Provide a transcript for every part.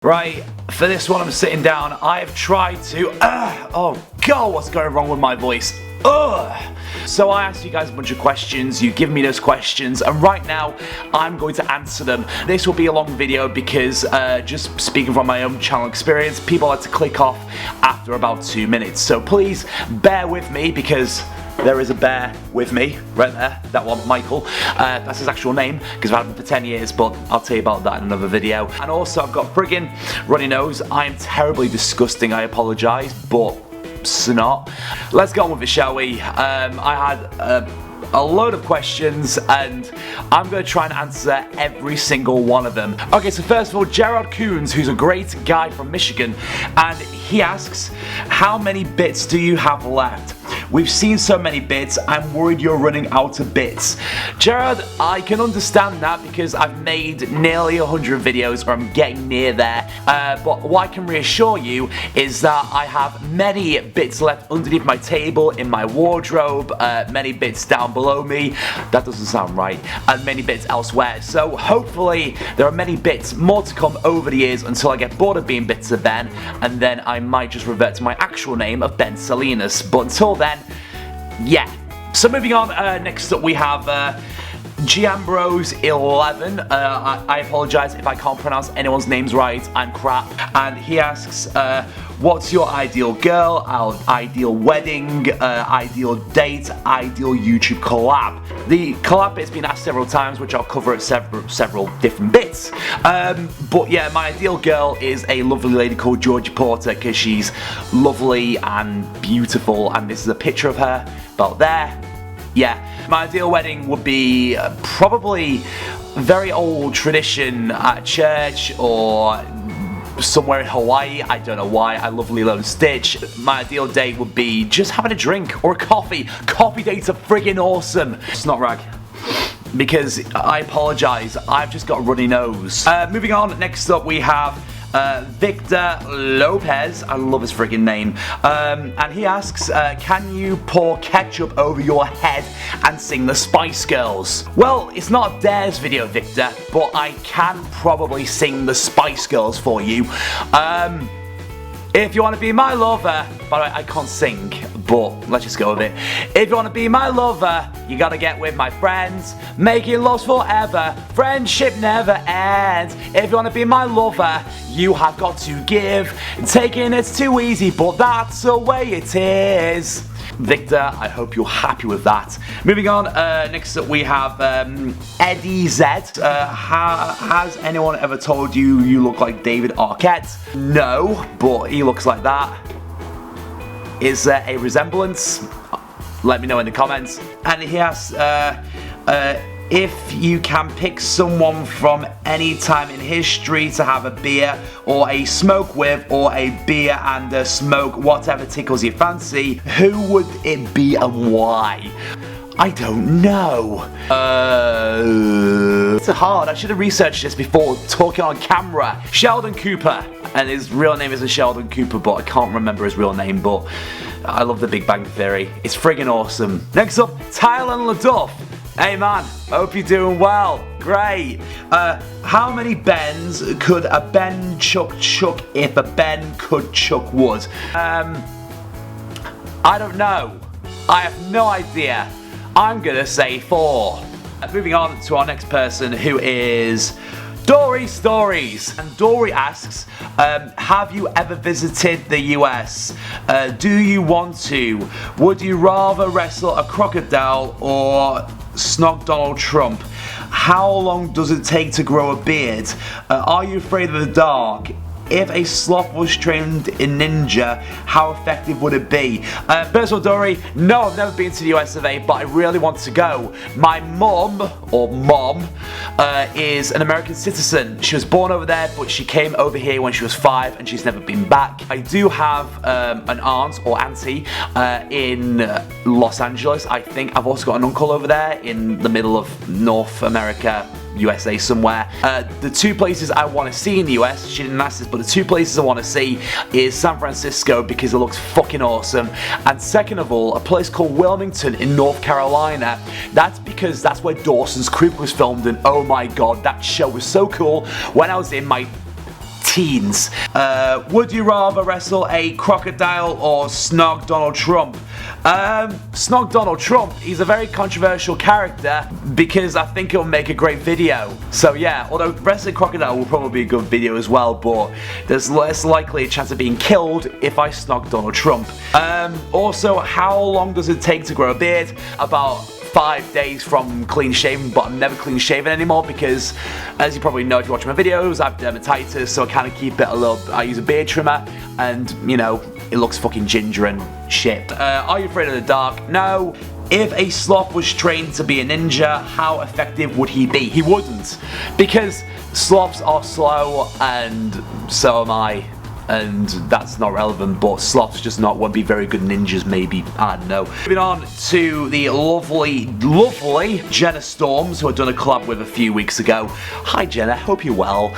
Right, for this one I'm sitting down. I have tried to, oh god, what's going wrong with my voice? So I asked you guys a bunch of questions, you give me those questions, and right now I'm going to answer them. This will be a long video because, just speaking from my own channel experience, people like to click off after about 2 minutes. So please bear with me because there is a bear with me, right there, that one, Michael. That's his actual name, because I've had him for 10 years, but I'll tell you about that in another video. And also, I've got friggin' runny nose. I am terribly disgusting, I apologise, but snot. Let's go on with it, shall we? I had a load of questions, and I'm going to try and answer every single one of them. Okay, so first of all, Gerard Coons, who's a great guy from Michigan, and he asks, how many bits do you have left? We've seen so many bits, I'm worried you're running out of bits. Gerard, I can understand that because I've made nearly 100 videos, or I'm getting near there, but what I can reassure you is that I have many bits left underneath my table, in my wardrobe, many bits down below me, that doesn't sound right, and many bits elsewhere. So hopefully there are many bits more to come over the years until I get bored of being bits of Ben, and then I might just revert to my actual name of Ben Salinas. But until then, yeah. So moving on, next up we have Giambros11. I apologise if I can't pronounce anyone's names right, I'm crap. And he asks, what's your ideal girl, ideal wedding, ideal date, ideal YouTube collab? The collab bit's been asked several times, which I'll cover at several different bits. But yeah, my ideal girl is a lovely lady called Georgie Porter, because she's lovely and beautiful, and this is a picture of her, about there. Yeah, my ideal wedding would be probably very old tradition at church or somewhere in Hawaii. I don't know why, I love Lilo and Stitch. My ideal date would be just having a drink or a coffee. Coffee dates are friggin' awesome. It's not rag. Because I apologise, I've just got a runny nose. Moving on, next up we have Victor Lopez, I love his friggin' name, and he asks, can you pour ketchup over your head and sing the Spice Girls? Well, it's not a Dares video, Victor, but I can probably sing the Spice Girls for you. If you want to be my lover, by the way, I can't sing, but let's just go with it. If you want to be my lover, you gotta get with my friends. Making loves forever, friendship never ends. If you want to be my lover, you have got to give. Taking it's too easy, but that's the way it is. Victor, I hope you're happy with that. Moving on, next up we have Eddie Z. Has anyone ever told you you look like David Arquette? No, but he looks like that. Is there a resemblance? Let me know in the comments. And he asks, if you can pick someone from any time in history to have a beer or a smoke with, or a beer and a smoke, whatever tickles your fancy, who would it be and why? I don't know. It's hard. I should have researched this before talking on camera. Sheldon Cooper, and his real name isn't Sheldon Cooper, but I can't remember his real name, but I love The Big Bang Theory. It's friggin' awesome. Next up, Thailand LaDuff. Hey man, hope you're doing well. Great. How many Bens could a Ben chuck if a Ben could chuck wood? I don't know. I have no idea. I'm gonna say 4. Moving on to our next person, who is Dory Stories. And Dory asks, have you ever visited the US? Do you want to? Would you rather wrestle a crocodile or snog Donald Trump? How long does it take to grow a beard? Are you afraid of the dark? If a sloth was trained in ninja, how effective would it be? First of all, Dory, no, I've never been to the US of A, but I really want to go. My mom is an American citizen. She was born over there, but she came over here when she was 5 and she's never been back. I do have an aunt or auntie in Los Angeles, I think. I've also got an uncle over there in the middle of North America, USA somewhere. The 2 places I want to see in the US, she didn't ask this, but the 2 places I want to see is San Francisco, because it looks fucking awesome, and second of all, a place called Wilmington in North Carolina. That's because that's where Dawson's Creek was filmed, and oh my god, that show was so cool. When I was in my teens. Would you rather wrestle a crocodile or snog Donald Trump? Snog Donald Trump, he's a very controversial character because I think it'll make a great video. So yeah, although wrestling crocodile will probably be a good video as well, but there's less likely a chance of being killed if I snog Donald Trump. Also, how long does it take to grow a beard? About 5 days from clean shaven, but I'm never clean shaven anymore because, as you probably know if you watch my videos, I have dermatitis, so I kind of keep it a little. I use a beard trimmer, and you know, it looks fucking ginger and shit. Are you afraid of the dark? No. If a sloth was trained to be a ninja, how effective would he be? He wouldn't, because sloths are slow, and so am I. And that's not relevant, but sloths just won't be very good ninjas, maybe, I don't know. Moving on to the lovely Jenna Storms, who I've done a collab with a few weeks ago. Hi Jenna, hope you're well.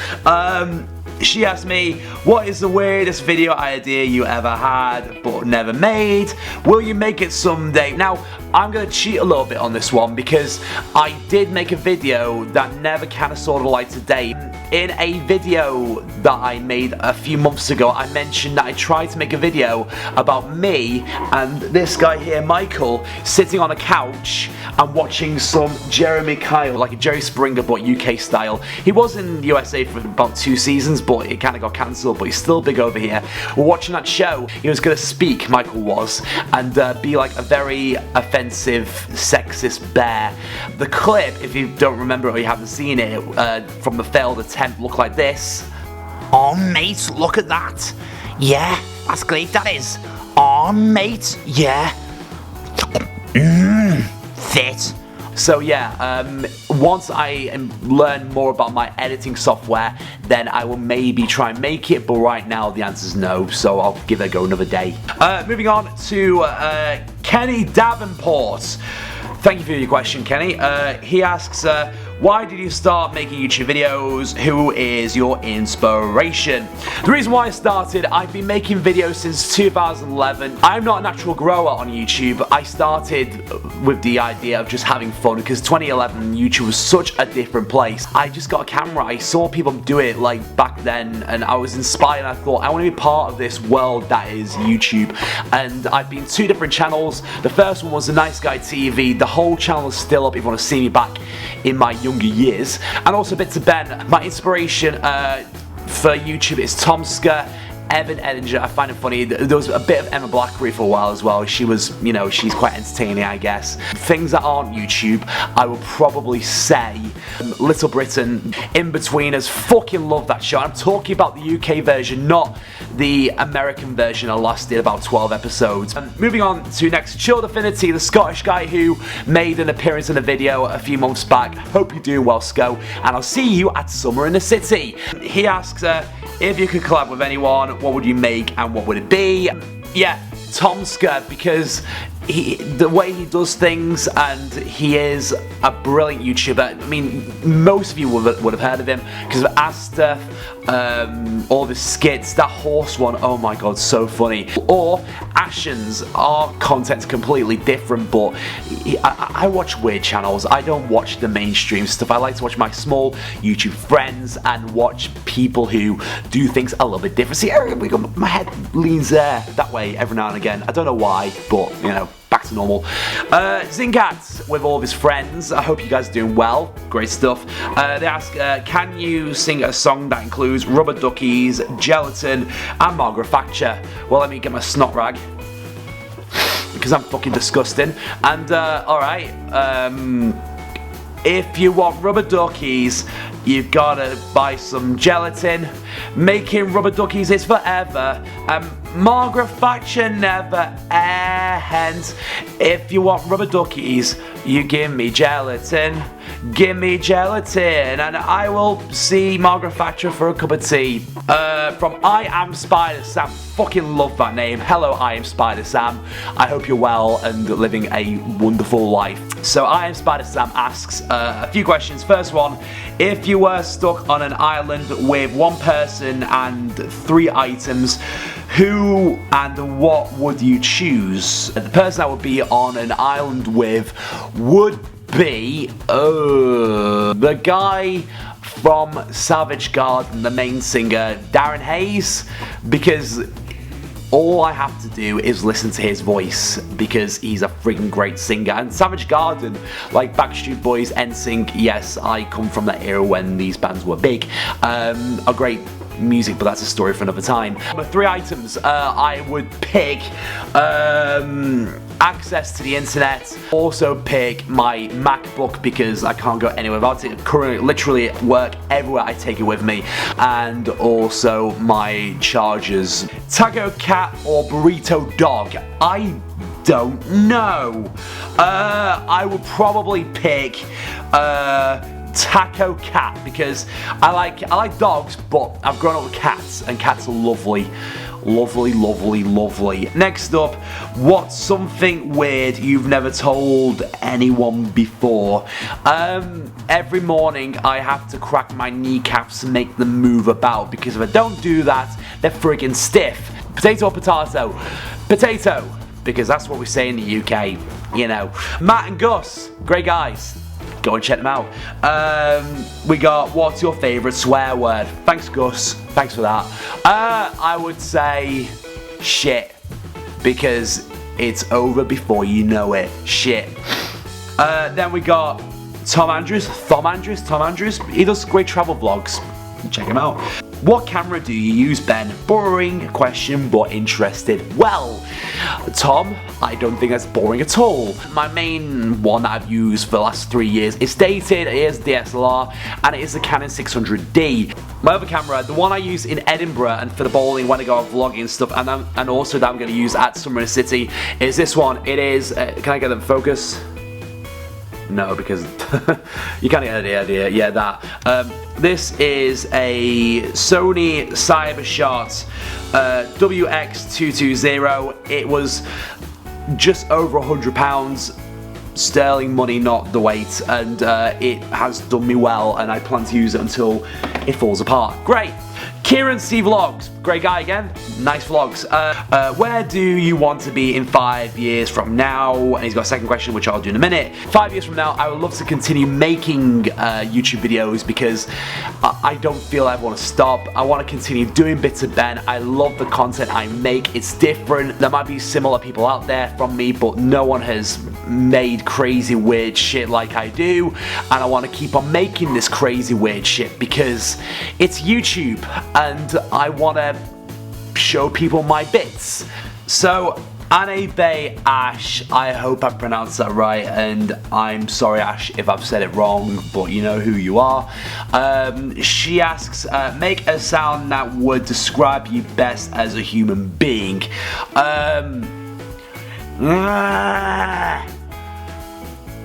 She asked me, what is the weirdest video idea you ever had but never made? Will you make it someday? Now, I'm going to cheat a little bit on this one because I did make a video that never kind of saw the light of day. In a video that I made a few months ago, I mentioned that I tried to make a video about me and this guy here, Michael, sitting on a couch and watching some Jeremy Kyle, like a Jerry Springer but UK style. He was in the USA for about 2 seasons, but it kind of got cancelled, but he's still big over here. We're watching that show. He was going to speak, Michael was, and be like a very offensive, sexist bear. The clip, if you don't remember or you haven't seen it, from the failed attempt looked like this. Oh mate, look at that. Yeah, that's great, that is. Oh mate, yeah. Fit. So yeah, once I learn more about my editing software, then I will maybe try and make it, but right now the answer is no, so I'll give it a go another day. Moving on to Kenny Davenport. Thank you for your question, Kenny. He asks, why did you start making YouTube videos? Who is your inspiration? The reason why I started, I've been making videos since 2011. I'm not a natural grower on YouTube. I started with the idea of just having fun because 2011 YouTube was such a different place. I just got a camera. I saw people do it like back then and I was inspired. I thought I want to be part of this world that is YouTube. And I've been 2 different channels. The first one was The Nice Guy TV. The whole channel is still up if you want to see me back in my younger years. And also Bits of Ben. My inspiration for YouTube is Tomska, Evan Edinger. I find it funny. There was a bit of Emma Blackery for a while as well. She was, you know, she's quite entertaining, I guess. Things that aren't YouTube, I would probably say Little Britain, In-Betweeners. Fucking love that show. I'm talking about the UK version, not the American version. I last did about 12 episodes. Moving on to next, Chilled Affinity, the Scottish guy who made an appearance in a video a few months back. Hope you're doing well, Sco, and I'll see you at Summer in the City. He asks, if you could collab with anyone, what would you make and what would it be? Yeah, Tomska, because the way he does things, and he is a brilliant YouTuber. I mean, most of you would have heard of him because of Asta, all the skits, that horse one, oh my god, so funny. Or Ashens, our content's completely different, but I watch weird channels. I don't watch the mainstream stuff. I like to watch my small YouTube friends and watch people who do things a little bit different. See, my head leans that way every now and again. I don't know why, but you know, back to normal. Zingat with all of his friends. I hope you guys are doing well. Great stuff. They ask, can you sing a song that includes rubber duckies, gelatin, and Margaret Thatcher? Well, let me get my snot rag, because I'm fucking disgusting. And, alright, if you want rubber duckies, you've gotta buy some gelatin. Making rubber duckies is forever. Margaret Thatcher never ends. If you want rubber duckies, you give me gelatin. Give me gelatin, and I will see Margaret Thatcher for a cup of tea. From I Am Spider Sam. Fucking love that name. Hello, I am Spider Sam. I hope you're well and living a wonderful life. So I Am Spider Sam asks a few questions. First one, if you were stuck on an island with one person and 3 items, who and what would you choose? The person I would be on an island with would be the guy from Savage Garden, the main singer, Darren Hayes, because all I have to do is listen to his voice because he's a freaking great singer. And Savage Garden, like Backstreet Boys, NSYNC, yes, I come from that era when these bands were big, are great music, but that's a story for another time. Number 3 items, I would pick access to the internet, also pick my MacBook because I can't go anywhere without it. Currently, literally at work, everywhere I take it with me, and also my chargers. Taco cat or burrito dog? I don't know. I would probably pick taco cat because I like dogs, but I've grown up with cats and cats are lovely. Lovely, lovely, lovely. Next up, what's something weird you've never told anyone before? Every morning I have to crack my kneecaps and make them move about because if I don't do that, they're friggin' stiff. Potato or potato? Potato, because that's what we say in the UK, you know. Matt and Gus, great guys. Go and check them out. We got, what's your favourite swear word? Thanks, Gus. Thanks for that. I would say shit, because it's over before you know it. Shit. Then we got Tom Andrews. He does great travel vlogs. Check him out. What camera do you use, Ben? Boring question, but interested. Well, Tom, I don't think that's boring at all. My main one that I've used for the last 3 years is dated. It is DSLR, and it is the Canon 600D. My other camera, the one I use in Edinburgh and for the bowling when I go out vlogging and stuff, and also that I'm going to use at Summer in the City, is this one. It is, can I get them focus? No, because you can't get the idea. Yeah, that. This is a Sony Cybershot WX220. It was just over £100 sterling money, not the weight, and it has done me well, and I plan to use it until it falls apart. Great. Kieran C Vlogs, great guy again, nice vlogs. Where do you want to be in 5 years from now? And he's got a second question, which I'll do in a minute. 5 years from now, I would love to continue making YouTube videos because I don't feel I want to stop. I want to continue doing bits of Ben. I love the content I make. It's different. There might be similar people out there from me, but no one has made crazy weird shit like I do, and I want to keep on making this crazy weird shit because it's YouTube and I want to show people my bits. So Anne Bay Ash, I hope I pronounced that right, and I'm sorry Ash if I've said it wrong, but you know who you are. She asks, make a sound that would describe you best as a human being.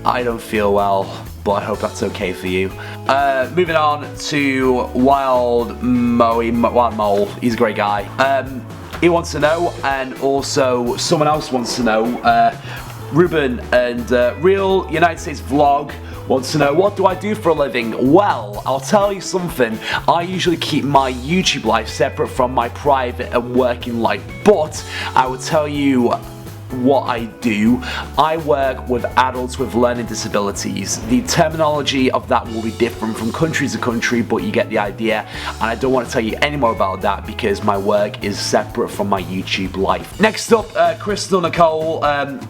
I don't feel well, but I hope that's okay for you. Moving on to Wild Mole. He's a great guy. He wants to know, and also someone else wants to know. Ruben and Real United States Vlog wants to know, what do I do for a living? Well, I'll tell you something. I usually keep my YouTube life separate from my private and working life, but I will tell you what I do. I work with adults with learning disabilities. The terminology of that will be different from country to country, but you get the idea, and I don't want to tell you any more about that because my work is separate from my YouTube life. Next up, Crystal Nicole,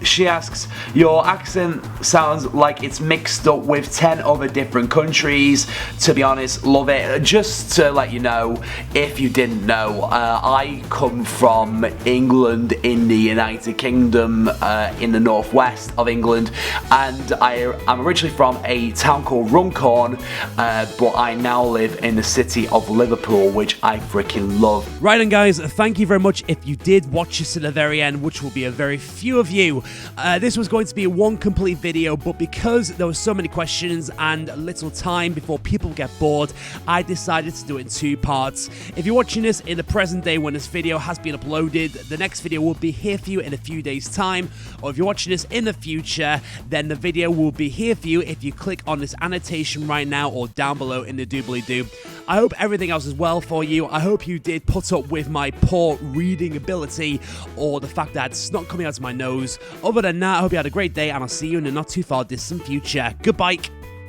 she asks, your accent sounds like it's mixed up with 10 other different countries. To be honest, love it. Just to let you know, if you didn't know, I come from England in the United Kingdom, in the northwest of England, and I'm originally from a town called Runcorn, but I now live in the city of Liverpool, which I freaking love. Right, and guys, thank you very much if you did watch this to the very end, which will be a very few of you. This was going to be one complete video, but because there were so many questions and little time before people get bored, I decided to do it in 2 parts. If you're watching this in the present day when this video has been uploaded, the next video will be here for you in a few days time, or if you're watching this in the future, then the video will be here for you if you click on this annotation right now or down below in the doobly-doo. I hope everything else is well for you. I hope you did put up with my poor reading ability or the fact that it's not coming out of my nose. Other than that, I hope you had a great day, and I'll see you in the not too far distant future. Goodbye.